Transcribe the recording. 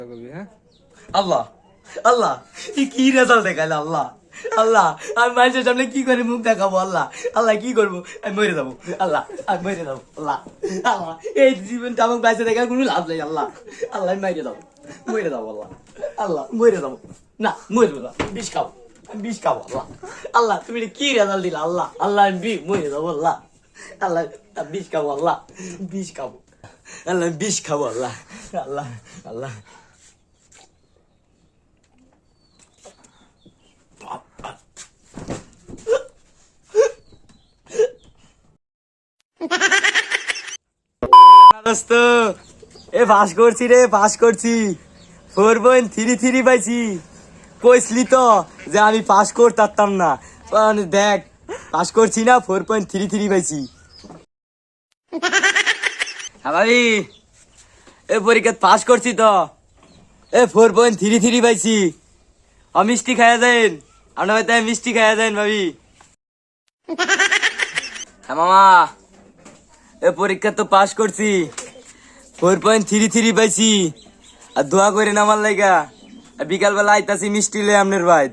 হ্যাঁ আল্লাহ আল্লাহ কি রেজাল্ট দেখাইলে আল্লাহ আল্লাহ আমি মানুষের সামনে কি করে মুখ দেখাবো আল্লাহ আল্লাহ কি করবো আমি মরে যাবো আল্লাহ আমি মরে যাবো আল্লাহ আল্লাহ এই জীবনটা আমাকে বাইসে দেখার কোনো লাভ নেই আল্লাহ আল্লাহ আমি মরে যাবো আল্লাহ আল্লাহ মরে যাবো না মরবো না বিষ খাবো আমি বিষ খাবো আল্লাহ আল্লাহ তুমি কি রেজাল্ট দিলা আল্লাহ আল্লাহ আমি মরে যাবো আল্লাহ আল্লাহ বিষ খাবো আল্লাহ বিষ খাবো আল্লাহ বিষ খাবো আল্লাহ আল্লাহ আল্লাহ দোস্ত এ পাস করছি রে পাস করছি 4.33 পাইছি কইসলি তো যে আমি পাস করতাম না দেখ পাস করছি না 4.33 পাইছি হ্যাঁ ভাবি এ পরীক্ষা পাস করছি তো এ 4.33 পাইছি মিষ্টি খাইয়া যাইন আপনার হয়তো মিষ্টি খাইয়া যাইন ভাবি হ্যাঁ মামা এ পরীক্ষা তো পাস করছি 4.33 পাইছি আর দোয়া করেন আমার লাইগা বিকাল বেলা আইতাছি মিষ্টি লয়ে আপনার ভাই